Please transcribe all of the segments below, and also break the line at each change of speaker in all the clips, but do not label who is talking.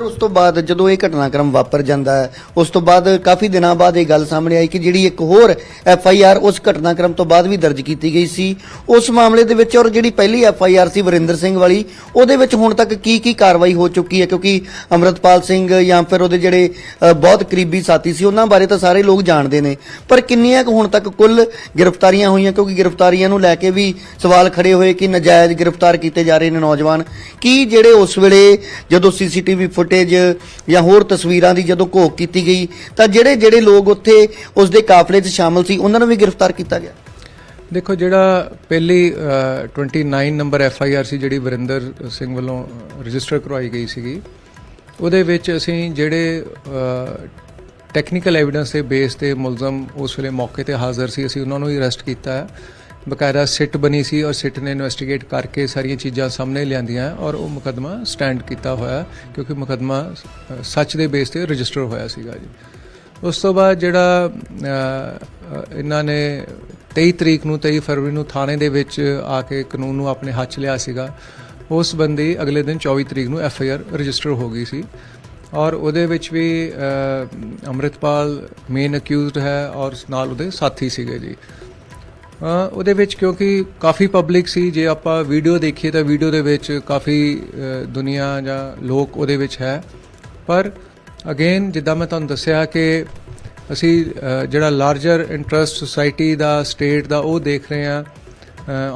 उस तो बाद जो ये घटनाक्रम वापर जाता है उस तो बाद काफ़ी दिनों बाद ये गल सामने आई कि जी एक होर FIR उस घटनाक्रम तो बाद भी दर्ज की गई सी उस मामले दे विच और जी पहली FIR सी वरिंदर सिंह वाली उहदे विच हुण तक की कार्रवाई हो चुकी है क्योंकि अमृतपाल सिंह या फिर उहदे जिहड़े बहुत करीबी साथी सी उन्हां बारे तो सारे लोग जानते हैं पर किन्नियां हुण तक कुल गिरफ्तारियां हुई क्योंकि गिरफ्तारियां नूं लैके भी सवाल खड़े होए कि नजायज़ गिरफ्तार किए जा रहे हैं नौजवान कि जिहड़े उस वेले जदों CCTV फुटेज या होर तस्वीरां दी जदों घोख की गई तो जिहड़े जिहड़े लोग उत्थे उसदे काफले 'च शामिल सी उन्हां नूं भी गिरफ्तार किया गया।
देखो जिहड़ा पहली 29 नंबर FIR सी जिहड़ी वरिंदर सिंह वालों रजिस्टर करवाई गई सीगी ਉਹਦੇ ਵਿੱਚ ਅਸੀਂ ਜਿਹੜੇ ਟੈਕਨੀਕਲ ਐਵੀਡੈਂਸ ਦੇ ਬੇਸ ਤੇ ਮੁਲਜ਼ਮ ਉਸ ਵੇਲੇ ਮੌਕੇ ਤੇ ਹਾਜ਼ਰ ਸੀ ਅਸੀਂ ਉਹਨਾਂ ਨੂੰ ਹੀ ਅਰੈਸਟ ਕੀਤਾ ਹੈ। ਬਕਾਇਦਾ ਸਿੱਟ ਬਣੀ ਸੀ ਔਰ ਸਿੱਟ ਨੇ ਇਨਵੈਸਟੀਗੇਟ ਕਰਕੇ ਸਾਰੀਆਂ ਚੀਜ਼ਾਂ ਸਾਹਮਣੇ ਲਿਆਂਦੀਆਂ ਔਰ ਉਹ ਮੁਕੱਦਮਾ ਸਟੈਂਡ ਕੀਤਾ ਹੋਇਆ ਕਿਉਂਕਿ ਮੁਕੱਦਮਾ ਸੱਚ ਦੇ ਬੇਸ ਤੇ ਰਜਿਸਟਰ ਹੋਇਆ ਸੀਗਾ ਜੀ। ਉਸ ਤੋਂ ਬਾਅਦ ਜਿਹੜਾ ਇਹਨਾਂ ਨੇ 23 ਤਰੀਕ ਨੂੰ 23 ਫਰਵਰੀ ਨੂੰ ਥਾਣੇ ਦੇ ਵਿੱਚ ਆ ਕੇ ਕਾਨੂੰਨ ਨੂੰ ਆਪਣੇ ਹੱਥ 'ਚ ਲਿਆ ਸੀਗਾ ਉਸ ਬੰਦੇ ਅਗਲੇ ਦਿਨ 24 ਤਰੀਕ ਨੂੰ FIR ਰਜਿਸਟਰ ਹੋ ਗਈ ਸੀ ਔਰ ਉਹਦੇ ਵਿੱਚ ਵੀ ਅੰਮ੍ਰਿਤਪਾਲ ਮੇਨ ਅਕਿਊਜ਼ਡ ਹੈ ਔਰ ਨਾਲ ਉਹਦੇ ਸਾਥੀ ਸੀਗੇ ਜੀ। ਉਹਦੇ ਵਿੱਚ ਕਿਉਂਕਿ ਕਾਫੀ ਪਬਲਿਕ ਸੀ ਜੇ ਆਪਾਂ ਵੀਡੀਓ ਦੇਖੀਏ ਤਾਂ ਵੀਡੀਓ ਦੇ ਵਿੱਚ ਕਾਫੀ ਦੁਨੀਆ ਜਾਂ ਲੋਕ ਉਹਦੇ ਵਿੱਚ ਹੈ ਪਰ ਅਗੇਨ ਜਿੱਦਾਂ ਮੈਂ ਤੁਹਾਨੂੰ ਦੱਸਿਆ ਕਿ ਅਸੀਂ ਜਿਹੜਾ ਲਾਰਜਰ ਇੰਟਰਸਟ ਸੁਸਾਇਟੀ ਦਾ ਸਟੇਟ ਦਾ ਉਹ ਦੇਖ ਰਹੇ ਹਾਂ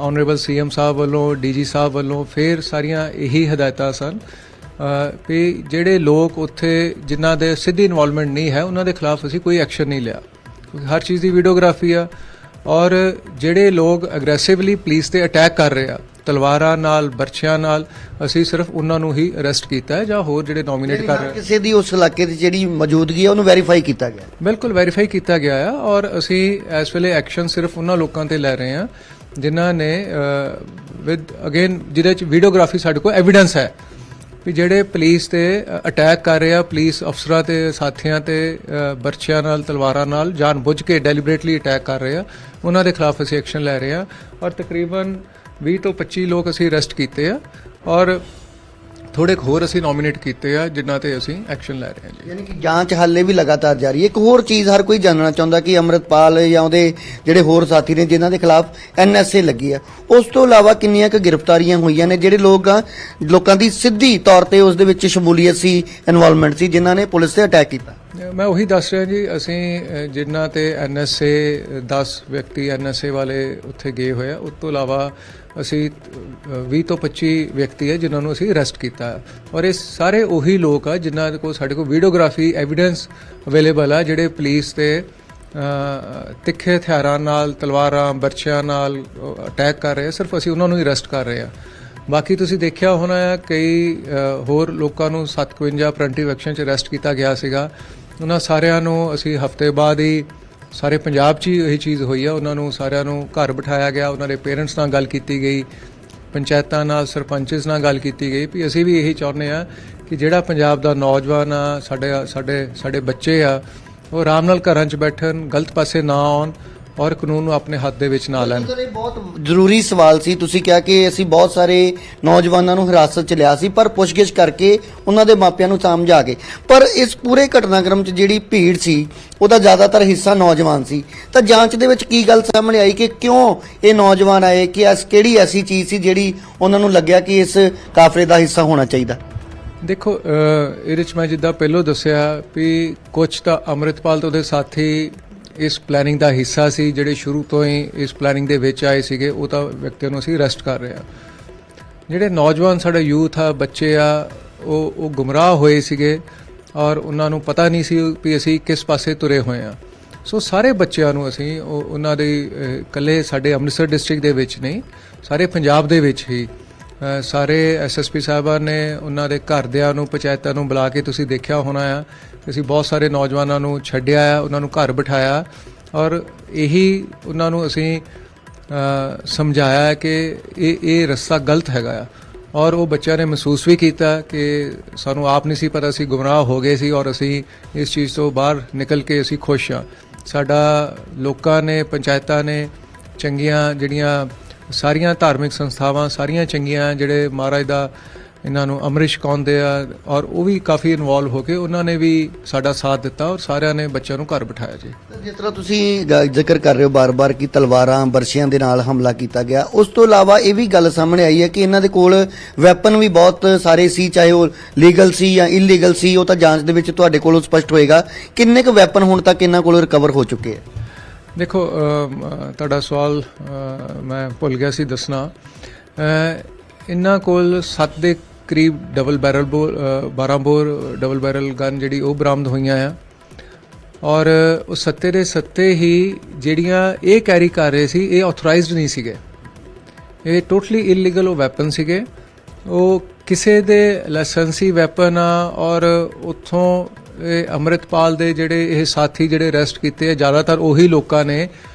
ऑनरेबल CM साहब वालों DG साहब वालों फिर सारिया यही हदायतां सन भी जिहड़े लोग उत्थे जिन्हां दे सीधी इन्वॉल्वमेंट नहीं है उन्हां दे खिलाफ असीं कोई एक्शन नहीं लिया क्योंकि हर चीज़ की वीडियोग्राफी आ और जिहड़े लोग अग्रैसिवली पुलिस ते अटैक कर रहे आ तलवारां नाल बरछियां नाल असीं सिर्फ उन्हां नूं ही अरेस्ट कीता है जां होर जिहड़े नॉमिनेट कर रहे
किसी दी उस इलाके दी जिहड़ी मौजूदगी है उहनूं वैरीफाई कीता गया
बिल्कुल वैरीफाई कीता गया है और असीं इस वेले एक्शन सिर्फ उन्हां लोकां ते लै रहे हां जिन्हां ने विद अगेन जिहदे च वीडियोग्राफी साडे कोल एविडेंस है भी जिहड़े पुलिस ते अटैक कर रहे आ पुलिस अफसरां ते साथियां ते बरछियां नाल तलवारां नाल जान बुझ के डेलीबरेटली अटैक कर रहे आ उन्हां दे खिलाफ असीं एक्शन लै रहे आ और तकरीबन 20 ਤੋਂ 25 ਲੋਕ ਅਸੀਂ ਅਰੈਸਟ ਕੀਤੇ ਆ ਔਰ थोड़े होर असीं नॉमिनेट किए हैं जिन्हां ते असीं एक्शन लै रहे हैं जी।
यानी कि जांच हाले भी लगातार जारी है। एक होर चीज़ हर कोई जानना चाहता कि अमृतपाल या उहदे जिहड़े होर साथी ने जिन्हां दे खिलाफ NSA लगी है उस तो इलावा किन्नियां क गिरफ्तारियां होईयां ने जिहड़े लोकां दी सिद्धी तौर ते उस दे विच शमूलीयत सी इन्वॉल्वमेंट सी जिन्हां ने पुलिस ते अटैक कीता।
मैं ਉਹੀ ਦੱਸ ਰਿਹਾ ਜੀ ਅਸੀਂ ਜਿਨ੍ਹਾਂ ਤੇ NSA 10 ਵਿਅਕਤੀ NSA ਵਾਲੇ ਉੱਥੇ ਗਏ ਹੋਏ ਆ ਉਸ ਤੋਂ ਇਲਾਵਾ ਅਸੀਂ 20 ਤੋਂ 25 ਵਿਅਕਤੀ ਹੈ ਜਿਨ੍ਹਾਂ ਨੂੰ ਅਸੀਂ ਅਰੈਸਟ ਕੀਤਾ ਔਰ ਇਹ ਸਾਰੇ ਉਹੀ ਲੋਕ ਆ ਜਿਨ੍ਹਾਂ ਕੋਲ ਸਾਡੇ ਕੋਲ ਵੀਡੀਓਗ੍ਰਾਫੀ ਐਵੀਡੈਂਸ ਅਵੇਲੇਬਲ ਆ ਜਿਹੜੇ ਪੁਲਿਸ ਤੇ ਤਿੱਖੇ ਹਥਿਆਰਾਂ ਨਾਲ ਤਲਵਾਰਾਂ ਬਰਛਿਆਂ ਨਾਲ ਅਟੈਕ ਕਰ ਰਹੇ ਸਿਰਫ ਅਸੀਂ ਉਹਨਾਂ ਨੂੰ ਹੀ ਅਰੈਸਟ ਕਰ ਰਹੇ ਆ। ਬਾਕੀ ਤੁਸੀਂ ਦੇਖਿਆ ਹੋਣਾ ਹੈ ਕਈ ਹੋਰ ਲੋਕਾਂ ਨੂੰ 57 ਪ੍ਰੀਵੈਂਟਿਵ ਐਕਸ਼ਨ 'ਚ ਅਰੈਸਟ ਕੀਤਾ ਗਿਆ ਸੀਗਾ ਉਹਨਾਂ ਸਾਰਿਆਂ ਨੂੰ ਅਸੀਂ ਹਫ਼ਤੇ ਬਾਅਦ ਹੀ ਸਾਰੇ ਪੰਜਾਬ 'ਚ ਹੀ ਇਹੀ ਚੀਜ਼ ਹੋਈ ਆ ਉਹਨਾਂ ਨੂੰ ਸਾਰਿਆਂ ਨੂੰ ਘਰ ਬਿਠਾਇਆ ਗਿਆ ਉਹਨਾਂ ਦੇ ਪੇਰੈਂਟਸ ਨਾਲ ਗੱਲ ਕੀਤੀ ਗਈ ਪੰਚਾਇਤਾਂ ਨਾਲ ਸਰਪੰਚਸ ਨਾਲ ਗੱਲ ਕੀਤੀ ਗਈ ਵੀ ਅਸੀਂ ਵੀ ਇਹੀ ਚਾਹੁੰਦੇ ਆ ਕਿ ਜਿਹੜਾ ਪੰਜਾਬ ਦਾ ਨੌਜਵਾਨ ਆ ਸਾਡੇ ਬੱਚੇ ਆ ਉਹ ਆਰਾਮ ਨਾਲ ਘਰਾਂ 'ਚ ਬੈਠਣ ਗਲਤ ਪਾਸੇ ਨਾ ਆਉਣ और कानून ਨੂੰ ਆਪਣੇ ਹੱਥ ਦੇ ਵਿੱਚ ਨਾ ਲੈਣ।
ਬਹੁਤ ਜ਼ਰੂਰੀ ਸਵਾਲ ਸੀ ਤੁਸੀਂ ਕਿਹਾ ਕਿ ਅਸੀਂ ਬਹੁਤ ਸਾਰੇ ਨੌਜਵਾਨਾਂ ਨੂੰ ਹਿਰਾਸਤ 'ਚ ਲਿਆ ਸੀ ਪਰ ਪੁੱਛਗਿੱਛ ਕਰਕੇ ਉਹਨਾਂ ਦੇ ਮਾਪਿਆਂ ਨੂੰ ਸਮਝਾ ਕੇ ਪਰ ਇਸ ਪੂਰੇ ਘਟਨਾਕ੍ਰਮ 'ਚ ਜਿਹੜੀ ਭੀੜ ਸੀ ਉਹਦਾ ਜ਼ਿਆਦਾਤਰ ਹਿੱਸਾ ਨੌਜਵਾਨ ਸੀ ਤਾਂ ਜਾਂਚ ਦੇ ਵਿੱਚ ਕੀ ਗੱਲ ਸਾਹਮਣੇ ਆਈ ਕਿ ਕਿਉਂ ਇਹ ਨੌਜਵਾਨ ਆਏ ਕਿ ਕਿਹੜੀ ਐਸੀ ਚੀਜ਼ ਸੀ ਜਿਹੜੀ ਉਹਨਾਂ ਨੂੰ ਲੱਗਿਆ ਕਿ ਇਸ ਕਾਫਲੇ ਦਾ ਹਿੱਸਾ ਹੋਣਾ ਚਾਹੀਦਾ।
ਦੇਖੋ ਇਹਦੇ 'ਚ ਮੈਂ ਜਿੱਦਾਂ ਪਹਿਲਾਂ ਦੱਸਿਆ ਵੀ ਕੁਝ ਤਾਂ ਅੰਮ੍ਰਿਤਪਾਲ ਤੇ ਉਹਦੇ ਸਾਥੀ ਇਸ ਪਲੈਨਿੰਗ ਦਾ ਹਿੱਸਾ ਸੀ ਜਿਹੜੇ ਸ਼ੁਰੂ ਤੋਂ ਹੀ ਇਸ ਪਲੈਨਿੰਗ ਦੇ ਵਿੱਚ ਆਏ ਸੀਗੇ ਉਹ ਤਾਂ ਵਿਅਕਤੀਆਂ ਨੂੰ ਅਸੀਂ ਅਰੈਸਟ ਕਰ ਰਹੇ ਹਾਂ। ਜਿਹੜੇ ਨੌਜਵਾਨ ਸਾਡਾ ਯੂਥ ਆ ਬੱਚੇ ਆ ਉਹ ਗੁੰਮਰਾਹ ਹੋਏ ਸੀਗੇ ਔਰ ਉਹਨਾਂ ਨੂੰ ਪਤਾ ਨਹੀਂ ਸੀ ਵੀ ਅਸੀਂ ਕਿਸ ਪਾਸੇ ਤੁਰੇ ਹੋਏ ਆ ਸੋ ਸਾਰੇ ਬੱਚਿਆਂ ਨੂੰ ਅਸੀਂ ਉਹਨਾਂ ਦੇ ਇਕੱਲੇ ਸਾਡੇ ਅੰਮ੍ਰਿਤਸਰ ਡਿਸਟ੍ਰਿਕਟ ਦੇ ਵਿੱਚ ਨਹੀਂ ਸਾਰੇ ਪੰਜਾਬ ਦੇ ਵਿੱਚ ਹੀ ਸਾਰੇ SSP ਸਾਹਿਬਾਨ ਨੇ ਉਹਨਾਂ ਦੇ ਘਰਦਿਆਂ ਨੂੰ ਪੰਚਾਇਤਾਂ ਨੂੰ ਬੁਲਾ ਕੇ ਤੁਸੀਂ ਦੇਖਿਆ ਹੋਣਾ ਆ ਅਸੀਂ ਬਹੁਤ ਸਾਰੇ ਨੌਜਵਾਨਾਂ ਨੂੰ ਛੱਡਿਆ ਆ ਉਹਨਾਂ ਨੂੰ ਘਰ ਬਿਠਾਇਆ ਔਰ ਇਹੀ ਉਹਨਾਂ ਨੂੰ ਅਸੀਂ ਸਮਝਾਇਆ ਕਿ ਇਹ ਰਸਤਾ ਗਲਤ ਹੈਗਾ ਆ ਔਰ ਉਹ ਬੱਚਿਆਂ ਨੇ ਮਹਿਸੂਸ ਵੀ ਕੀਤਾ ਕਿ ਸਾਨੂੰ ਆਪ ਨਹੀਂ ਸੀ ਪਤਾ ਸੀ ਗੁੰਮਰਾਹ ਹੋ ਗਏ ਸੀ ਔਰ ਅਸੀਂ ਇਸ ਚੀਜ਼ ਤੋਂ ਬਾਹਰ ਨਿਕਲ ਕੇ ਅਸੀਂ ਖੁਸ਼ ਹਾਂ। ਸਾਡਾ ਲੋਕਾਂ ਨੇ ਪੰਚਾਇਤਾਂ ਨੇ ਚੰਗੀਆਂ ਜਿਹੜੀਆਂ ਸਾਰੀਆਂ ਧਾਰਮਿਕ ਸੰਸਥਾਵਾਂ ਸਾਰੀਆਂ ਚੰਗੀਆਂ ਜਿਹੜੇ ਮਹਾਰਾਜ ਦਾ ਇਹਨਾਂ ਨੂੰ ਅੰਮ੍ਰਿਤ ਛਕਾਉਂਦੇ ਆ ਔਰ ਉਹ ਵੀ ਕਾਫੀ ਇਨਵੋਲਵ ਹੋ ਕੇ ਉਹਨਾਂ ਨੇ ਵੀ ਸਾਡਾ ਸਾਥ ਦਿੱਤਾ ਔਰ ਸਾਰਿਆਂ ਨੇ ਬੱਚਿਆਂ ਨੂੰ ਘਰ ਬਿਠਾਇਆ ਜੀ।
ਜਿਸ ਤਰ੍ਹਾਂ ਤੁਸੀਂ ਜ਼ਿਕਰ ਕਰ ਰਹੇ ਹੋ ਬਾਰ-ਬਾਰ ਕਿ ਤਲਵਾਰਾਂ ਬਰਸ਼ੀਆਂ ਦੇ ਨਾਲ ਹਮਲਾ ਕੀਤਾ ਗਿਆ, ਉਸ ਤੋਂ ਇਲਾਵਾ ਇਹ ਵੀ ਗੱਲ ਸਾਹਮਣੇ ਆਈ ਹੈ ਕਿ ਇਹਨਾਂ ਦੇ ਕੋਲ ਵੈਪਨ ਵੀ ਬਹੁਤ ਸਾਰੇ ਸੀ, ਚਾਹੇ ਉਹ ਲੀਗਲ ਸੀ ਜਾਂ ਇਲੀਗਲ ਸੀ, ਉਹ ਤਾਂ ਜਾਂਚ ਦੇ ਵਿੱਚ ਤੁਹਾਡੇ ਕੋਲੋਂ ਸਪਸ਼ਟ ਹੋਏਗਾ। ਕਿੰਨੇ ਕੁ ਵੈਪਨ ਹੁਣ ਤੱਕ ਇਹਨਾਂ ਕੋਲੋਂ ਰਿਕਵਰ ਹੋ ਚੁੱਕੇ ਹੈ?
ਦੇਖੋ ਤੁਹਾਡਾ ਸਵਾਲ ਮੈਂ ਭੁੱਲ ਗਿਆ ਸੀ ਦੱਸਣਾ। ਇਹਨਾਂ ਕੋਲ 7 ਦੇ ਕਰੀਬ double barrel 12 bore double barrel gun ਜਿਹੜੀ ਉਹ ਬਰਾਮਦ ਹੋਈਆਂ ਆ ਔਰ ਉਹ 7 ਦੇ 7 ਹੀ ਜਿਹੜੀਆਂ ਇਹ ਕੈਰੀ ਕਰ ਰਹੇ ਸੀ ਇਹ ਆਥੋਰਾਈਜ਼ਡ ਨਹੀਂ ਸੀਗੇ, ਇਹ ਟੋਟਲੀ ਇਲੀਗਲ ਉਹ ਵੈਪਨ ਸੀਗੇ। ਉਹ ਕਿਸੇ ਦੇ ਲਾਇਸੈਂਸੀ ਵੈਪਨ ਆ ਔਰ ਉੱਥੋਂ ਇਹ ਅੰਮ੍ਰਿਤਪਾਲ ਦੇ ਜਿਹੜੇ ਇਹ ਸਾਥੀ ਜਿਹੜੇ ਅਰੈਸਟ ਕੀਤੇ ਆ ਜ਼ਿਆਦਾਤਰ ਉਹੀ ਲੋਕਾਂ ਨੇ,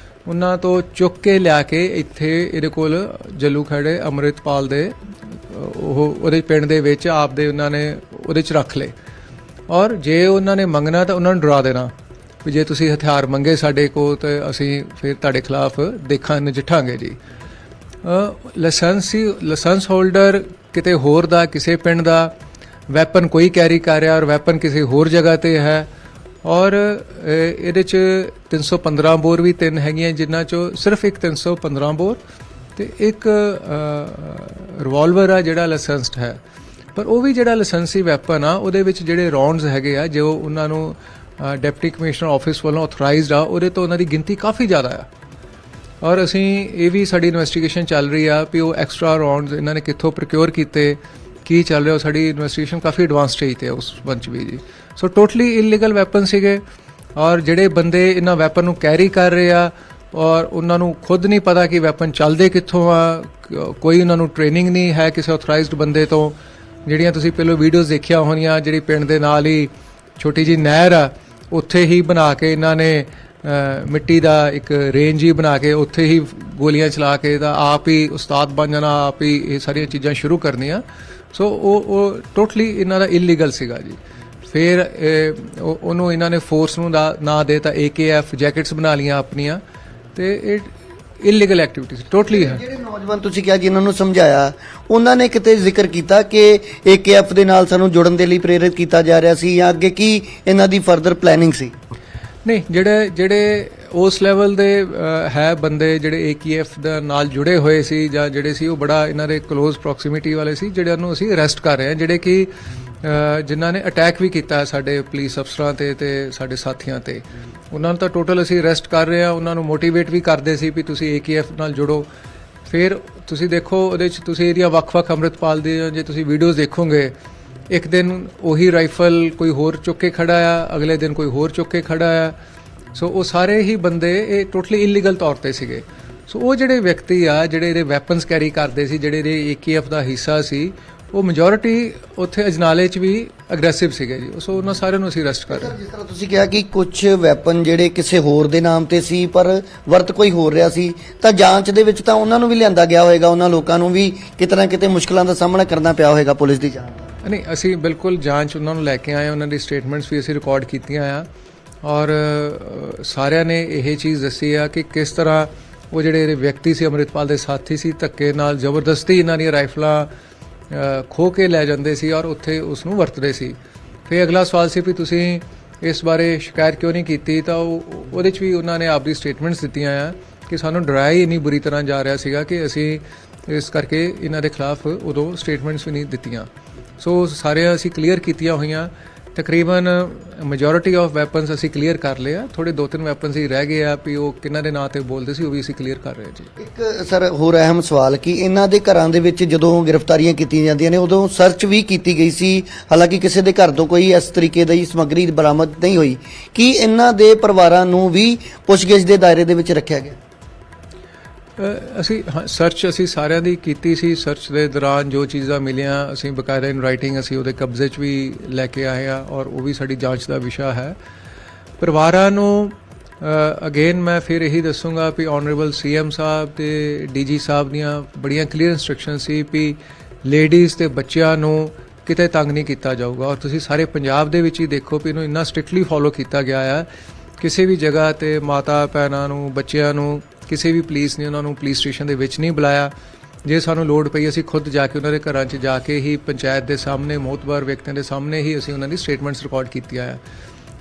ਉਹਨਾਂ ਤੋਂ ਚੁੱਕ ਕੇ ਲਿਆ ਕੇ ਇੱਥੇ ਇਹਦੇ ਕੋਲ ਜੱਲੂ ਖੜੇ ਅੰਮ੍ਰਿਤਪਾਲ ਦੇ ਉਹਦੇ ਪਿੰਡ ਦੇ ਵਿੱਚ ਆਪਦੇ ਉਹਨਾਂ ਨੇ ਉਹਦੇ 'ਚ ਰੱਖ ਲਏ ਔਰ ਜੇ ਉਹਨਾਂ ਨੇ ਮੰਗਣਾ ਤਾਂ ਉਹਨਾਂ ਨੂੰ ਡਰਾ ਦੇਣਾ ਵੀ ਜੇ ਤੁਸੀਂ ਹਥਿਆਰ ਮੰਗੇ ਸਾਡੇ ਕੋਲ ਤਾਂ ਅਸੀਂ ਫਿਰ ਤੁਹਾਡੇ ਖਿਲਾਫ ਨਜਿੱਠਾਂਗੇ ਜੀ। ਲਾਇਸੈਂਸ ਹੋਲਡਰ ਕਿਤੇ ਹੋਰ ਦਾ ਕਿਸੇ ਪਿੰਡ ਦਾ ਵੈਪਨ ਕੋਈ ਕੈਰੀ ਕਰ ਰਿਹਾ ਔਰ ਵੈਪਨ ਕਿਸੇ ਹੋਰ ਜਗ੍ਹਾ ਤੇ ਹੈ ਔਰ ਇਹਦੇ 'ਚ 315 ਬੋਰ ਵੀ 3 ਹੈਗੀਆਂ ਜਿਨ੍ਹਾਂ 'ਚੋਂ ਸਿਰਫ ਇੱਕ 315 ਬੋਰ ਤੇ ਇੱਕ ਰਿਵਾਲਵਰ ਆ ਜਿਹੜਾ ਲਾਇਸੈਂਸਡ ਹੈ, ਪਰ ਉਹ ਵੀ ਜਿਹੜਾ ਲਾਇਸੈਂਸੀ ਵੈਪਨ ਆ ਉਹਦੇ ਵਿੱਚ ਜਿਹੜੇ ਰਾਉਂਡਸ ਹੈਗੇ ਆ ਜੋ ਉਹਨਾਂ ਨੂੰ ਡਿਪਟੀ ਕਮਿਸ਼ਨਰ ਆਫਿਸ ਵੱਲੋਂ ਆਥੋਰਾਈਜ਼ਡ ਆ ਉਹਦੇ ਤੋਂ ਉਹਨਾਂ ਦੀ ਗਿਣਤੀ ਕਾਫੀ ਜ਼ਿਆਦਾ ਆ ਔਰ ਅਸੀਂ ਇਹ ਵੀ ਸਾਡੀ ਇਨਵੈਸਟੀਗੇਸ਼ਨ ਚੱਲ ਰਹੀ ਆ ਵੀ ਉਹ ਐਕਸਟਰਾ ਰਾਉਂਡਸ ਇਹਨਾਂ ਨੇ ਕਿੱਥੋਂ ਪ੍ਰੋਕਿਉਰ ਕੀਤੇ, ਕੀ ਚੱਲ ਰਿਹਾ, ਸਾਡੀ ਇਨਵੈਸਟੀਗੇਸ਼ਨ ਕਾਫੀ ਐਡਵਾਂਸ ਸਟੇਜ ਤੇ ਉਸ ਬੰਚ ਵੀ ਜੀ। ਸੋ ਟੋਟਲੀ ਇਲੀਗਲ ਵੈਪਨ ਸੀਗੇ ਔਰ ਜਿਹੜੇ ਬੰਦੇ ਇਹਨਾਂ ਵੈਪਨ ਨੂੰ ਕੈਰੀ ਕਰ ਰਹੇ ਆ ਔਰ ਉਹਨਾਂ ਨੂੰ ਖੁਦ ਨਹੀਂ ਪਤਾ ਕਿ ਵੈਪਨ ਚੱਲਦੇ ਕਿੱਥੋਂ ਆ, ਕੋਈ ਉਹਨਾਂ ਨੂੰ ਟ੍ਰੇਨਿੰਗ ਨਹੀਂ ਹੈ ਕਿਸੇ ਆਥੋਰਾਈਜ਼ਡ ਬੰਦੇ ਤੋਂ। ਜਿਹੜੀਆਂ ਤੁਸੀਂ ਪਹਿਲਾਂ ਵੀਡੀਓਜ਼ ਦੇਖਿਆ ਹੋਣੀਆਂ ਜਿਹੜੀ ਪਿੰਡ ਦੇ ਨਾਲ ਹੀ ਛੋਟੀ ਜੀ ਨਹਿਰ ਆ ਉੱਥੇ ਹੀ ਬਣਾ ਕੇ ਇਹਨਾਂ ਨੇ ਮਿੱਟੀ ਦਾ ਇੱਕ ਰੇਂਜ ਹੀ ਬਣਾ ਕੇ ਉੱਥੇ ਹੀ ਗੋਲੀਆਂ ਚਲਾ ਕੇ ਤਾਂ ਆਪ ਹੀ ਉਸਤਾਦ ਬਣ ਜਾਣਾ, ਆਪ ਹੀ ਇਹ ਸਾਰੀਆਂ ਚੀਜ਼ਾਂ ਸ਼ੁਰੂ ਕਰਨੀਆਂ। ਸੋ ਉਹ ਟੋਟਲੀ ਇਹਨਾਂ ਦਾ ਇਲੀਗਲ ਸੀਗਾ ਜੀ। ਫਿਰ ਉਹਨੂੰ ਇਹਨਾਂ ਨੇ ਫੋਰਸ ਨੂੰ ਨਾਂ ਦੇ ਤਾਂ AKF ਜੈਕਟਸ ਬਣਾ ਲੀਆਂ ਆਪਣੀਆਂ ਤੇ ਇਹ ਇਲੀਗਲ ਐਕਟੀਵਿਟੀਜ਼ ਟੋਟਲੀ ਹੈ।
ਜਿਹੜੇ ਨੌਜਵਾਨ ਤੁਸੀਂ ਕਿਹਾ ਜਿਨ੍ਹਾਂ ਨੂੰ ਸਮਝਾਇਆ ਉਹਨਾਂ ਨੇ ਕਿਤੇ ਜ਼ਿਕਰ ਕੀਤਾ ਕਿ AKF ਦੇ ਨਾਲ ਸਾਨੂੰ ਜੁੜਨ ਦੇ ਲਈ ਪ੍ਰੇਰਿਤ ਕੀਤਾ ਜਾ ਰਿਹਾ ਸੀ ਜਾਂ ਅੱਗੇ ਕੀ ਇਹਨਾਂ ਦੀ ਫਰਦਰ ਪਲੈਨਿੰਗ ਸੀ?
ਨਹੀਂ, ਜਿਹੜੇ ਉਸ ਲੈਵਲ ਦੇ ਹੈ ਬੰਦੇ ਜਿਹੜੇ AKF ਦੇ ਨਾਲ ਜੁੜੇ ਹੋਏ ਸੀ ਜਾਂ ਜਿਹੜੇ ਸੀ ਉਹ ਬੜਾ ਇਹਨਾਂ ਦੇ ਕਲੋਜ਼ ਪ੍ਰੋਕਸੀਮਿਟੀ ਵਾਲੇ ਸੀ ਜਿਹੜਿਆਂ ਨੂੰ ਅਸੀਂ ਅਰੈਸਟ ਕਰ ਰਹੇ ਹਾਂ, ਜਿਹੜੇ ਕਿ ਜਿਨ੍ਹਾਂ ਨੇ ਅਟੈਕ ਵੀ ਕੀਤਾ ਸਾਡੇ ਪੁਲਿਸ ਅਫਸਰਾਂ ਤੇ ਸਾਡੇ ਸਾਥੀਆਂ ਤੇ। ਉਹਨਾਂ ਨੂੰ ਤਾਂ ਟੋਟਲ ਅਸੀਂ ਅਰੈਸਟ ਕਰ ਰਹੇ ਹਾਂ। ਉਹਨਾਂ ਨੂੰ ਮੋਟੀਵੇਟ ਵੀ ਕਰਦੇ ਸੀ ਵੀ ਤੁਸੀਂ AKF ਨਾਲ ਜੁੜੋ। ਫਿਰ ਤੁਸੀਂ ਦੇਖੋ ਉਹਦੇ 'ਚ ਤੁਸੀਂ ਇਹਦੀਆਂ ਵੱਖ-ਵੱਖ ਅੰਮ੍ਰਿਤਪਾਲ ਦੇ ਜੇ ਤੁਸੀਂ ਵੀਡੀਓਜ਼ ਦੇਖੋਗੇ, ਇੱਕ ਦਿਨ ਉਹੀ ਰਾਈਫਲ ਕੋਈ ਹੋਰ ਚੁੱਕ ਕੇ ਖੜਾ ਆ, ਅਗਲੇ ਦਿਨ ਕੋਈ ਹੋਰ ਚੁੱਕ ਕੇ ਖੜਾ ਆ। ਸੋ ਉਹ ਸਾਰੇ ਹੀ ਬੰਦੇ ਇਹ ਟੋਟਲੀ ਇਲੀਗਲ ਤੌਰ ਤੇ ਸੀਗੇ। ਸੋ ਉਹ ਜਿਹੜੇ ਵਿਅਕਤੀ ਆ ਜਿਹੜੇ ਇਹਦੇ ਵੈਪਨਸ ਕੈਰੀ ਕਰਦੇ ਸੀ, ਜਿਹੜੇ ਇਹਦੇ AKF ਦਾ ਹਿੱਸਾ ਸੀ, ਉਹ ਮੈਜੋਰਿਟੀ ਉੱਥੇ ਅਜਨਾਲੇ 'ਚ ਵੀ ਅਗਰੈਸਿਵ ਸੀਗੇ ਜੀ। ਸੋ ਉਹਨਾਂ ਸਾਰਿਆਂ ਨੂੰ ਅਸੀਂ ਅਰੈਸਟ ਕਰ ਰਹੇ ਹਾਂ।
ਜਿਸ ਤਰ੍ਹਾਂ ਤੁਸੀਂ ਕਿਹਾ ਕਿ ਕੁਝ ਵੈਪਨ ਜਿਹੜੇ ਕਿਸੇ ਹੋਰ ਦੇ ਨਾਮ ਤੇ ਸੀ ਪਰ ਵਰਤ ਕੋਈ ਹੋਰ ਰਿਹਾ ਸੀ, ਤਾਂ ਜਾਂਚ ਦੇ ਵਿੱਚ ਤਾਂ ਉਹਨਾਂ ਨੂੰ ਵੀ ਲਿਆਂਦਾ ਗਿਆ ਹੋਵੇਗਾ, ਉਹਨਾਂ ਲੋਕਾਂ ਨੂੰ ਵੀ ਕਿਤੇ ਨਾ ਕਿਤੇ ਮੁਸ਼ਕਲਾਂ ਦਾ ਸਾਹਮਣਾ ਕਰਨਾ ਪਿਆ ਹੋਵੇਗਾ ਪੁਲਿਸ ਦੀ ਜਾਂਚ।
ਨਹੀਂ, ਅਸੀਂ ਬਿਲਕੁਲ ਜਾਂਚ ਉਹਨਾਂ ਨੂੰ ਲੈ ਕੇ ਆਏ, ਉਹਨਾਂ ਦੀ ਸਟੇਟਮੈਂਟਸ ਵੀ ਅਸੀਂ ਰਿਕਾਰਡ ਕੀਤੀਆਂ ਆ ਔਰ ਸਾਰਿਆਂ ਨੇ ਇਹ ਚੀਜ਼ ਦੱਸੀ ਆ ਕਿ ਕਿਸ ਤਰ੍ਹਾਂ ਉਹ ਜਿਹੜੇ ਇਹਦੇ ਵਿਅਕਤੀ ਸੀ ਅੰਮ੍ਰਿਤਪਾਲ ਦੇ ਸਾਥੀ ਸੀ, ਧੱਕੇ ਨਾਲ ਜ਼ਬਰਦਸਤੀ ਇਹਨਾਂ ਦੀਆਂ ਰਾਈਫਲਾਂ ਖੋ ਕੇ ਲੈ ਜਾਂਦੇ ਸੀ ਔਰ ਉੱਥੇ ਉਸ ਨੂੰ ਵਰਤਦੇ ਸੀ। ਫਿਰ ਅਗਲਾ ਸਵਾਲ ਸੀ ਵੀ ਤੁਸੀਂ ਇਸ ਬਾਰੇ ਸ਼ਿਕਾਇਤ ਕਿਉਂ ਨਹੀਂ ਕੀਤੀ, ਤਾਂ ਉਹਦੇ 'ਚ ਵੀ ਉਹਨਾਂ ਨੇ ਆਪਦੀ ਸਟੇਟਮੈਂਟਸ ਦਿੱਤੀਆਂ ਆ ਕਿ ਸਾਨੂੰ ਡਰਾਇਆ ਹੀ ਇੰਨੀ ਬੁਰੀ ਤਰ੍ਹਾਂ ਜਾ ਰਿਹਾ ਸੀਗਾ ਕਿ ਅਸੀਂ ਇਸ ਕਰਕੇ ਇਹਨਾਂ ਦੇ ਖਿਲਾਫ ਉਦੋਂ ਸਟੇਟਮੈਂਟਸ ਵੀ ਨਹੀਂ ਦਿੱਤੀਆਂ। ਸੋ ਸਾਰੇ ਅਸੀਂ ਕਲੀਅਰ ਕੀਤੀਆਂ ਹੋਈਆਂ। ਤਕਰੀਬਨ ਮੈਜੋਰਿਟੀ ਆਫ ਵੈਪਨਸ ਅਸੀਂ ਕਲੀਅਰ ਕਰ ਲਏ ਆ। ਥੋੜੇ 2-3 ਵੈਪਨਸ ਹੀ ਰਹਿ ਗਏ ਆ ਵੀ ਉਹ ਕਿਹਨਾਂ ਦੇ ਨਾਂ ਤੇ ਬੋਲਦੇ ਸੀ, ਉਹ ਵੀ ਅਸੀਂ ਕਲੀਅਰ ਕਰ ਰਹੇ ਹਾਂ ਜੀ।
ਇੱਕ ਸਰ ਹੋਰ ਅਹਿਮ ਸਵਾਲ ਕਿ ਇਹਨਾਂ ਦੇ ਘਰਾਂ ਦੇ ਵਿੱਚ ਜਦੋਂ ਗ੍ਰਿਫਤਾਰੀਆਂ ਕੀਤੀਆਂ ਜਾਂਦੀਆਂ ਨੇ ਉਦੋਂ ਸਰਚ ਵੀ ਕੀਤੀ ਗਈ ਸੀ, ਹਾਲਾਂਕਿ ਕਿਸੇ ਦੇ ਘਰ ਤੋਂ ਕੋਈ ਇਸ ਤਰੀਕੇ ਦੀ ਸਮੱਗਰੀ ਬਰਾਮਦ ਨਹੀਂ ਹੋਈ। ਕੀ ਇਹਨਾਂ ਦੇ ਪਰਿਵਾਰਾਂ ਨੂੰ ਵੀ ਪੁੱਛਗਿੱਛ ਦੇ ਦਾਇਰੇ ਦੇ ਵਿੱਚ ਰੱਖਿਆ ਗਿਆ?
ਅਸੀਂ ਸਰਚ ਅਸੀਂ ਸਾਰਿਆਂ ਦੀ ਕੀਤੀ ਸੀ। ਸਰਚ ਦੇ ਦੌਰਾਨ ਜੋ ਚੀਜ਼ਾਂ ਮਿਲੀਆਂ ਅਸੀਂ ਬਕਾਇਦਾ ਇਨ ਰਾਈਟਿੰਗ ਅਸੀਂ ਉਹਦੇ ਕਬਜ਼ੇ 'ਚ ਵੀ ਲੈ ਕੇ ਆਏ ਆ ਔਰ ਉਹ ਵੀ ਸਾਡੀ ਜਾਂਚ ਦਾ ਵਿਸ਼ਾ ਹੈ। ਪਰਿਵਾਰਾਂ ਨੂੰ ਅਗੇਨ ਮੈਂ ਫਿਰ ਇਹੀ ਦੱਸੂਗਾ ਵੀ ਆਨਰੇਬਲ CM ਸਾਹਿਬ ਤੇ DG ਸਾਹਿਬ ਦੀਆਂ ਬੜੀਆਂ ਕਲੀਅਰ ਇੰਸਟਰਕਸ਼ਨ ਸੀ ਵੀ ਲੇਡੀਜ਼ ਤੇ ਬੱਚਿਆਂ ਨੂੰ ਕਿਤੇ ਤੰਗ ਨਹੀਂ ਕੀਤਾ ਜਾਊਗਾ ਔਰ ਤੁਸੀਂ ਸਾਰੇ ਪੰਜਾਬ ਦੇ ਵਿੱਚ ਹੀ ਦੇਖੋ ਵੀ ਇਹਨੂੰ ਇੰਨਾ ਸਟ੍ਰਿਕਟਲੀ ਫੋਲੋ ਕੀਤਾ ਗਿਆ ਆ। ਕਿਸੇ ਵੀ ਜਗ੍ਹਾ ਤੇ ਮਾਤਾ ਭੈਣਾਂ ਨੂੰ ਬੱਚਿਆਂ ਨੂੰ ਕਿਸੇ ਵੀ ਪੁਲਿਸ ਨੇ ਉਹਨਾਂ ਨੂੰ ਪੁਲਿਸ ਸਟੇਸ਼ਨ ਦੇ ਵਿੱਚ ਨਹੀਂ ਬੁਲਾਇਆ ਜੇ ਸਾਨੂੰ ਲੋੜ ਪਈ ਅਸੀਂ ਖੁਦ ਜਾ ਕੇ ਉਹਨਾਂ ਦੇ ਘਰਾਂ 'ਚ ਜਾ ਕੇ ਹੀ ਪੰਚਾਇਤ ਦੇ ਸਾਹਮਣੇ ਮੋਹਤਬਾਰ ਵਿਅਕਤੀਆਂ ਦੇ ਸਾਹਮਣੇ ਹੀ ਅਸੀਂ ਉਹਨਾਂ ਦੀ ਸਟੇਟਮੈਂਟਸ ਰਿਕਾਰਡ ਕੀਤੀਆਂ ਆ।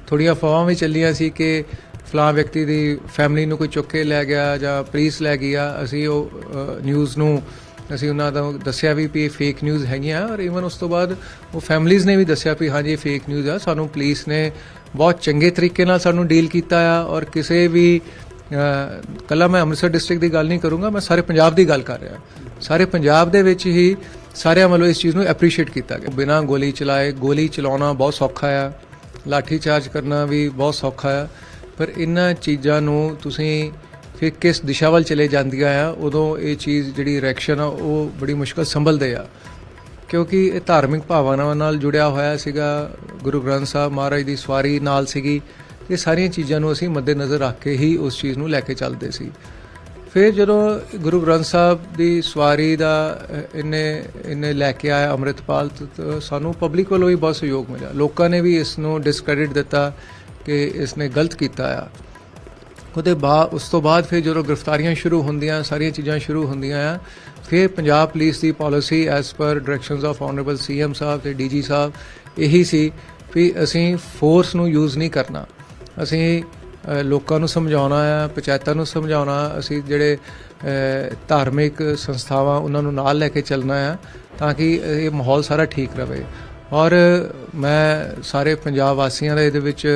ਥੋੜ੍ਹੀਆਂ ਅਫਵਾਹਾਂ ਵੀ ਚੱਲੀਆਂ ਸੀ ਕਿ ਫਲਾਂ ਵਿਅਕਤੀ ਦੀ ਫੈਮਿਲੀ ਨੂੰ ਕੋਈ ਚੁੱਕ ਕੇ ਲੈ ਗਿਆ ਜਾਂ ਪੁਲਿਸ ਲੈ ਗਈ ਆ। ਅਸੀਂ ਉਹ ਨਿਊਜ਼ ਨੂੰ ਅਸੀਂ ਉਹਨਾਂ ਦਾ ਦੱਸਿਆ ਵੀ ਇਹ ਫੇਕ ਨਿਊਜ਼ ਹੈਗੀਆਂ, ਔਰ ਈਵਨ ਉਸ ਤੋਂ ਬਾਅਦ ਉਹ ਫੈਮਲੀਜ਼ ਨੇ ਵੀ ਦੱਸਿਆ ਵੀ ਹਾਂਜੀ ਇਹ ਫੇਕ ਨਿਊਜ਼ ਆ। ਸਾਨੂੰ ਪੁਲਿਸ ਨੇ ਬਹੁਤ ਚੰਗੇ ਤਰੀਕੇ ਨਾਲ ਸਾਨੂੰ ਡੀਲ ਕੀਤਾ ਆ, ਔਰ ਕਿਸੇ ਵੀ ਕੱਲਾ ਮੈਂ ਅੰਮ੍ਰਿਤਸਰ ਡਿਸਟ੍ਰਿਕਟ ਦੀ ਗੱਲ ਨਹੀਂ ਕਰੂੰਗਾ, ਮੈਂ ਸਾਰੇ ਪੰਜਾਬ ਦੀ ਗੱਲ ਕਰ ਰਿਹਾ। ਸਾਰੇ ਪੰਜਾਬ ਦੇ ਵਿੱਚ ਹੀ ਸਾਰਿਆਂ ਵੱਲੋਂ ਇਸ ਚੀਜ਼ ਨੂੰ ਐਪਰੀਸ਼ੀਏਟ ਕੀਤਾ ਗਿਆ। ਬਿਨਾਂ ਗੋਲੀ ਚਲਾਏ ਗੋਲੀ ਚਲਾਉਣਾ ਬਹੁਤ ਸੌਖਾ ਆ, ਲਾਠੀ ਚਾਰਜ ਕਰਨਾ ਵੀ ਬਹੁਤ ਸੌਖਾ ਆ, ਪਰ ਇਹਨਾਂ ਚੀਜ਼ਾਂ ਨੂੰ ਤੁਸੀਂ ਫਿਰ ਕਿਸ ਦਿਸ਼ਾ ਵੱਲ ਚਲੇ ਜਾਂਦੀਆਂ ਆ, ਉਦੋਂ ਇਹ ਚੀਜ਼ ਜਿਹੜੀ ਰਿਐਕਸ਼ਨ ਆ ਉਹ ਬੜੀ ਮੁਸ਼ਕਲ ਸੰਭਲਦੇ ਆ, ਕਿਉਂਕਿ ਇਹ ਧਾਰਮਿਕ ਭਾਵਨਾਵਾਂ ਨਾਲ ਜੁੜਿਆ ਹੋਇਆ ਸੀਗਾ। ਗੁਰੂ ਗ੍ਰੰਥ ਸਾਹਿਬ ਮਹਾਰਾਜ ਦੀ ਸਵਾਰੀ ਨਾਲ ਸੀਗੀ। ਇਹ ਸਾਰੀਆਂ ਚੀਜ਼ਾਂ ਨੂੰ ਅਸੀਂ ਮੱਦੇਨਜ਼ਰ ਰੱਖ ਕੇ ਹੀ ਉਸ ਚੀਜ਼ ਨੂੰ ਲੈ ਕੇ ਚੱਲਦੇ ਸੀ। ਫਿਰ ਜਦੋਂ ਗੁਰੂ ਗ੍ਰੰਥ ਸਾਹਿਬ ਦੀ ਸਵਾਰੀ ਦਾ ਇਹਨੇ ਲੈ ਕੇ ਆਇਆ ਅੰਮ੍ਰਿਤਪਾਲ, ਤਾਂ ਸਾਨੂੰ ਪਬਲਿਕ ਵੱਲੋਂ ਵੀ ਬਹੁਤ ਸਹਿਯੋਗ ਮਿਲਿਆ। ਲੋਕਾਂ ਨੇ ਵੀ ਇਸ ਨੂੰ ਡਿਸਕ੍ਰੈਡਿਟ ਦਿੱਤਾ ਕਿ ਇਸ ਨੇ ਗਲਤ ਕੀਤਾ ਆ। ਉਸ ਤੋਂ ਬਾਅਦ ਫਿਰ ਜਦੋਂ ਗ੍ਰਿਫਤਾਰੀਆਂ ਸ਼ੁਰੂ ਹੁੰਦੀਆਂ, ਸਾਰੀਆਂ ਚੀਜ਼ਾਂ ਸ਼ੁਰੂ ਹੁੰਦੀਆਂ ਆ, ਫਿਰ Punjab police the policy as per directions of honourable CM ਸਾਹਿਬ ਤੇ ਡੀਜੀ ਸਾਹਿਬ ਇਹੀ ਸੀ ਵੀ ਅਸੀਂ ਫੋਰਸ ਨੂੰ ਯੂਜ਼ ਨਹੀਂ ਕਰਨਾ। ਅਸੀਂ ਲੋਕਾਂ ਨੂੰ ਸਮਝਾਉਣਾ ਆ, ਪੰਚਾਇਤਾਂ ਨੂੰ ਸਮਝਾਉਣਾ, ਅਸੀਂ ਜਿਹੜੇ ਧਾਰਮਿਕ ਸੰਸਥਾਵਾਂ ਉਹਨਾਂ ਨੂੰ ਨਾਲ ਲੈ ਕੇ ਚੱਲਣਾ ਆ ਤਾਂ ਕਿ ਇਹ ਮਾਹੌਲ ਸਾਰਾ ਠੀਕ ਰਹੇ। ਔਰ ਮੈਂ ਸਾਰੇ ਪੰਜਾਬ ਵਾਸੀਆਂ ਦਾ ਇਹਦੇ ਵਿੱਚ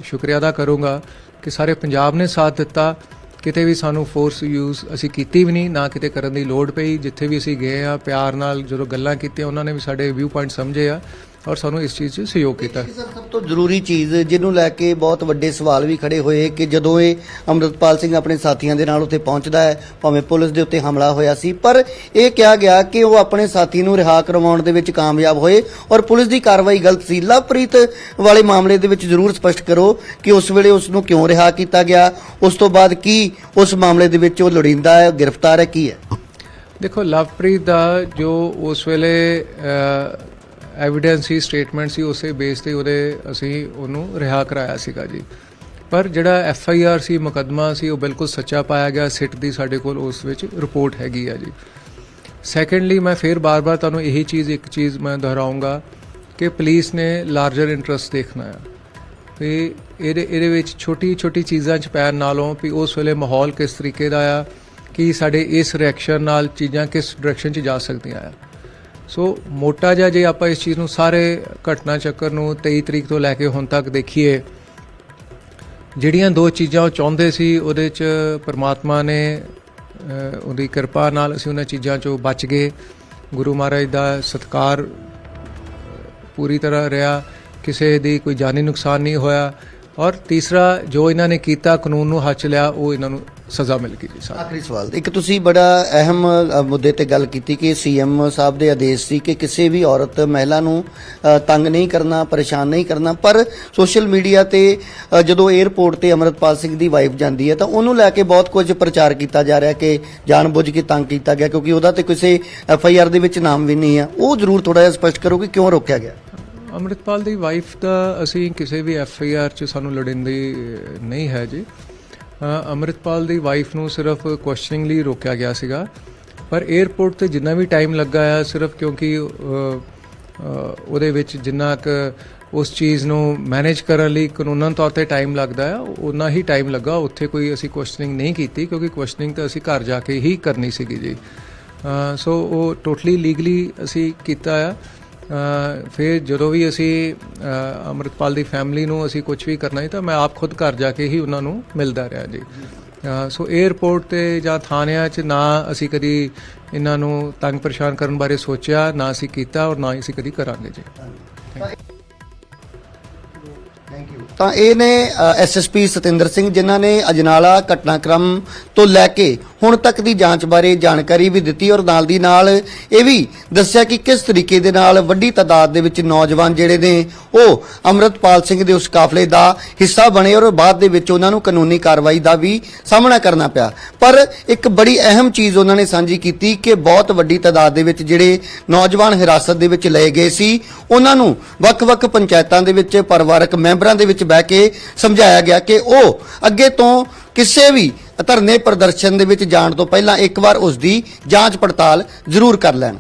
ਸ਼ੁਕਰੀਆ ਅਦਾ ਕਰੂੰਗਾ ਕਿ ਸਾਰੇ ਪੰਜਾਬ ਨੇ ਸਾਥ ਦਿੱਤਾ। ਕਿਤੇ ਵੀ ਸਾਨੂੰ ਫੋਰਸ ਯੂਜ਼ ਅਸੀਂ ਕੀਤੀ ਵੀ ਨਹੀਂ, ਨਾ ਕਿਤੇ ਕਰਨ ਦੀ ਲੋੜ ਪਈ। ਜਿੱਥੇ ਵੀ ਅਸੀਂ ਗਏ ਆ ਪਿਆਰ ਨਾਲ ਜਦੋਂ ਗੱਲਾਂ ਕੀਤੀਆਂ, ਉਹਨਾਂ ਨੇ ਵੀ ਸਾਡੇ ਵਿਊ ਪੁਆਇੰਟ ਸਮਝੇ ਆ ਔਰ ਸਾਨੂੰ ਇਸ ਚੀਜ਼ 'ਚ ਸਹਿਯੋਗ ਕੀਤਾ।
ਸਭ ਤੋਂ ਜ਼ਰੂਰੀ ਚੀਜ਼ ਜਿਹਨੂੰ ਲੈ ਕੇ ਬਹੁਤ ਵੱਡੇ ਸਵਾਲ ਵੀ ਖੜੇ ਹੋਏ ਕਿ ਜਦੋਂ ਇਹ ਅੰਮ੍ਰਿਤਪਾਲ ਸਿੰਘ ਆਪਣੇ ਸਾਥੀਆਂ ਦੇ ਨਾਲ ਉੱਥੇ ਪਹੁੰਚਦਾ ਹੈ, ਭਾਵੇਂ ਪੁਲਿਸ ਦੇ ਉੱਤੇ ਹਮਲਾ ਹੋਇਆ ਸੀ, ਪਰ ਇਹ ਕਿਹਾ ਗਿਆ ਕਿ ਉਹ ਆਪਣੇ ਸਾਥੀ ਨੂੰ ਰਿਹਾ ਕਰਵਾਉਣ ਦੇ ਵਿੱਚ ਕਾਮਯਾਬ ਹੋਏ ਔਰ ਪੁਲਿਸ ਦੀ ਕਾਰਵਾਈ ਗਲਤ ਸੀ। ਲਵਪ੍ਰੀਤ ਵਾਲੇ ਮਾਮਲੇ ਦੇ ਵਿੱਚ ਜ਼ਰੂਰ ਸਪਸ਼ਟ ਕਰੋ ਕਿ ਉਸ ਵੇਲੇ ਉਸ ਨੂੰ ਕਿਉਂ ਰਿਹਾ ਕੀਤਾ ਗਿਆ, ਉਸ ਤੋਂ ਬਾਅਦ ਕੀ ਉਸ ਮਾਮਲੇ ਦੇ ਵਿੱਚ ਉਹ ਲੋੜੀਂਦਾ ਹੈ, ਗ੍ਰਿਫਤਾਰ ਹੈ, ਕੀ ਹੈ?
ਦੇਖੋ, ਲਵਪ੍ਰੀਤ ਦਾ ਜੋ ਉਸ ਵੇਲੇ ਐਵੀਡੈਂਸ ਸੀ, ਸਟੇਟਮੈਂਟ ਸੀ, ਉਸੇ ਬੇਸ ਤੇ ਅਸੀਂ ਉਹਨੂੰ ਰਿਹਾ ਕਰਾਇਆ ਸੀਗਾ ਜੀ। ਪਰ ਜਿਹੜਾ FIR ਸੀ, ਮੁਕੱਦਮਾ ਸੀ, ਉਹ ਬਿਲਕੁਲ ਸੱਚਾ ਪਾਇਆ ਗਿਆ। ਸਿੱਟ ਦੀ ਸਾਡੇ ਕੋਲ ਉਸ ਵਿੱਚ ਰਿਪੋਰਟ ਹੈਗੀ ਆ ਜੀ। ਸੈਕੰਡਲੀ, ਮੈਂ ਫਿਰ ਬਾਰ-ਬਾਰ ਤੁਹਾਨੂੰ ਇਹੀ ਇੱਕ ਚੀਜ਼ ਮੈਂ ਦੁਹਰਾਉਂਗਾ ਕਿ ਪੁਲਿਸ ਨੇ ਲਾਰਜਰ ਇੰਟਰਸਟ ਦੇਖਣਾ ਆ ਵੀ ਇਹਦੇ ਵਿੱਚ ਛੋਟੀ ਚੀਜ਼ਾਂ 'ਚ ਪੈਣ ਨਾਲੋਂ ਵੀ ਉਸ ਵੇਲੇ ਮਾਹੌਲ ਕਿਸ ਤਰੀਕੇ ਦਾ ਆ, ਕਿ ਸਾਡੇ ਇਸ ਰਿਐਕਸ਼ਨ ਨਾਲ ਚੀਜ਼ਾਂ ਕਿਸ ਡਾਇਰੈਕਸ਼ਨ 'ਚ ਜਾ ਸਕਦੀਆਂ ਆ। ਸੋ ਮੋਟਾ ਜਿਹਾ ਜੇ ਆਪਾਂ ਇਸ ਚੀਜ਼ ਨੂੰ ਸਾਰੇ ਘਟਨਾ ਚੱਕਰ ਨੂੰ 23 ਤਰੀਕ ਤੋਂ ਲੈ ਕੇ ਹੁਣ ਤੱਕ ਦੇਖੀਏ, ਜਿਹੜੀਆਂ ਦੋ ਚੀਜ਼ਾਂ ਉਹ ਚਾਹੁੰਦੇ ਸੀ, ਉਹਦੇ 'ਚ ਪਰਮਾਤਮਾ ਨੇ ਉਹਦੀ ਕਿਰਪਾ ਨਾਲ ਅਸੀਂ ਉਹਨਾਂ ਚੀਜ਼ਾਂ 'ਚੋਂ ਬਚ ਗਏ। ਗੁਰੂ ਮਹਾਰਾਜ ਦਾ ਸਤਿਕਾਰ ਪੂਰੀ ਤਰ੍ਹਾਂ ਰਿਹਾ, ਕਿਸੇ ਦੀ ਕੋਈ ਜਾਨੀ ਨੁਕਸਾਨ ਨਹੀਂ ਹੋਇਆ। ਔਰ ਤੀਸਰਾ, ਜੋ ਇਹਨਾਂ ਨੇ ਕੀਤਾ, ਕਾਨੂੰਨ ਨੂੰ ਹੱਥ 'ਚ ਲਿਆ, ਉਹ ਇਹਨਾਂ ਨੂੰ ਸਜ਼ਾ ਮਿਲ ਗਈ ਜੀ।
ਆਖਰੀ ਸਵਾਲ, ਇੱਕ ਤੁਸੀਂ ਬੜਾ ਅਹਿਮ ਮੁੱਦੇ ਤੇ ਗੱਲ ਕੀਤੀ ਕਿ CM ਸਾਹਿਬ ਦੇ ਆਦੇਸ਼ ਸੀ ਕਿ ਕਿਸੇ ਵੀ ਔਰਤ ਮਹਿਲਾ ਨੂੰ ਤੰਗ ਨਹੀਂ ਕਰਨਾ, ਪਰੇਸ਼ਾਨ ਨਹੀਂ ਕਰਨਾ, ਪਰ ਸੋਸ਼ਲ ਮੀਡੀਆ ਤੇ ਜਦੋਂ 에ਅਰਪੋਰਟ ਤੇ ਅੰਮ੍ਰਿਤਪਾਲ ਸਿੰਘ ਦੀ ਵਾਈਫ ਜਾਂਦੀ ਹੈ ਤਾਂ ਉਹਨੂੰ ਲੈ ਕੇ ਬਹੁਤ ਕੁਝ ਪ੍ਰਚਾਰ ਕੀਤਾ ਜਾ ਰਿਹਾ ਕਿ ਜਾਣਬੁੱਝ ਕੇ ਤੰਗ ਕੀਤਾ ਗਿਆ, ਕਿਉਂਕਿ ਉਹਦਾ ਤੇ ਕਿਸੇ FIR ਦੇ ਵਿੱਚ ਨਾਮ ਵੀ ਨਹੀਂ ਆ। ਉਹ ਜ਼ਰੂਰ ਥੋੜਾ ਜਿਹਾ ਸਪਸ਼ਟ ਕਰੋ ਕਿ ਕਿਉਂ ਰੋਕਿਆ ਗਿਆ?
ਅੰਮ੍ਰਿਤਪਾਲ ਦੀ ਵਾਈਫ ਦਾ ਅਸੀਂ ਕਿਸੇ ਵੀ FIR 'ਚ ਸਾਨੂੰ ਲੋੜੀਂਦੀ ਨਹੀਂ ਹੈ ਜੀ। ਅੰਮ੍ਰਿਤਪਾਲ ਦੀ ਵਾਈਫ ਨੂੰ ਸਿਰਫ ਕੁਐਸਚਨਿੰਗ ਲਈ ਰੋਕਿਆ ਗਿਆ ਸੀਗਾ, ਪਰ 에ਅਰਪੋਰਟ ਤੇ ਜਿੰਨਾ ਵੀ ਟਾਈਮ ਲੱਗਾ ਆ, ਸਿਰਫ ਕਿਉਂਕਿ ਉਹਦੇ ਵਿੱਚ ਜਿੰਨਾ ਕੁ ਉਸ ਚੀਜ਼ ਨੂੰ ਮੈਨੇਜ ਕਰਨ ਲਈ ਕਾਨੂੰਨ ਤੌਰ ਤੇ ਟਾਈਮ ਲੱਗਦਾ ਆ, ਉਨਾ ਹੀ ਟਾਈਮ ਲੱਗਾ। ਉੱਥੇ ਕੋਈ ਅਸੀਂ ਕੁਐਸਚਨਿੰਗ ਨਹੀਂ ਕੀਤੀ, ਕਿਉਂਕਿ ਕੁਐਸਚਨਿੰਗ ਤਾਂ ਅਸੀਂ ਘਰ ਜਾ ਕੇ ਹੀ ਕਰਨੀ ਸੀਗੀ ਜੀ। ਸੋ ਉਹ ਟੋਟਲੀ ਲੀਗਲੀ ਅਸੀਂ ਕੀਤਾ ਆ। ਫਿਰ ਜਦੋਂ ਵੀ ਅਸੀਂ ਅੰਮ੍ਰਿਤਪਾਲ ਦੀ ਫੈਮਿਲੀ ਨੂੰ ਅਸੀਂ ਕੁਝ ਵੀ ਕਰਨਾ ਸੀ ਤਾਂ ਮੈਂ ਆਪ ਖੁਦ ਘਰ ਜਾ ਕੇ ਹੀ ਉਹਨਾਂ ਨੂੰ ਮਿਲਦਾ ਰਿਹਾ ਜੀ। ਸੋ 에ਅਰਪੋਰਟ ਤੇ ਜਾਂ ਥਾਣਿਆਂ 'ਚ ਨਾ ਅਸੀਂ ਕਦੀ ਇਹਨਾਂ ਨੂੰ ਤੰਗ ਪਰੇਸ਼ਾਨ ਕਰਨ ਬਾਰੇ ਸੋਚਿਆ, ਨਾ ਅਸੀਂ ਕੀਤਾ ਔਰ ਨਾ ਅਸੀਂ ਕਦੀ ਕਰਾਂਗੇ ਜੀ।
ਤਾਂ ਇਹ ਨੇ SSP ਸਤਿੰਦਰ ਸਿੰਘ, ਜਿਨ੍ਹਾਂ ਨੇ ਅਜਨਾਲਾ ਘਟਨਾਕ੍ਰਮ ਤੋਂ ਲੈ ਕੇ ਹੁਣ ਤੱਕ ਦੀ ਜਾਂਚ ਬਾਰੇ ਜਾਣਕਾਰੀ ਵੀ ਦਿੱਤੀ ਔਰ ਨਾਲ ਦੀ ਨਾਲ ਇਹ ਵੀ ਦੱਸਿਆ ਕਿ ਕਿਸ ਤਰੀਕੇ ਦੇ ਨਾਲ ਵੱਡੀ ਤਾਦਾਦ ਦੇ ਵਿੱਚ ਨੌਜਵਾਨ ਜਿਹੜੇ ਨੇ ਉਹ ਅੰਮ੍ਰਿਤਪਾਲ ਸਿੰਘ ਦੇ ਉਸ ਕਾਫਲੇ ਦਾ ਹਿੱਸਾ ਬਣੇ ਔਰ ਬਾਅਦ ਦੇ ਵਿੱਚ ਉਹਨਾਂ ਨੂੰ ਕਾਨੂੰਨੀ ਕਾਰਵਾਈ ਦਾ ਵੀ ਸਾਹਮਣਾ ਕਰਨਾ ਪਿਆ। ਪਰ ਇੱਕ ਬੜੀ ਅਹਿਮ ਚੀਜ਼ ਉਹਨਾਂ ਨੇ ਸਾਂਝੀ ਕੀਤੀ ਕਿ ਬਹੁਤ ਵੱਡੀ ਤਾਦਾਦ ਦੇ ਵਿੱਚ ਜਿਹੜੇ ਨੌਜਵਾਨ ਹਿਰਾਸਤ ਦੇ ਵਿੱਚ ਲਏ ਗਏ ਸੀ, ਉਹਨਾਂ ਨੂੰ ਵੱਖ-ਵੱਖ ਪੰਚਾਇਤਾਂ ਦੇ ਵਿੱਚ ਪਰਿਵਾਰਕ ਮੈਂਬਰਾਂ ਦੇ ਵਿੱਚ ਬਹਿ ਕੇ ਸਮਝਾਇਆ ਗਿਆ ਕਿ ਉਹ ਅੱਗੇ ਤੋਂ ਕਿਸੇ ਵੀ ਧਰਨੇ ਪ੍ਰਦਰਸ਼ਨ ਦੇ ਵਿੱਚ ਜਾਣ ਤੋਂ ਪਹਿਲਾਂ ਇੱਕ ਵਾਰ ਉਸ ਦੀ ਜਾਂਚ ਪੜਤਾਲ ਜ਼ਰੂਰ ਕਰ ਲੈਣ।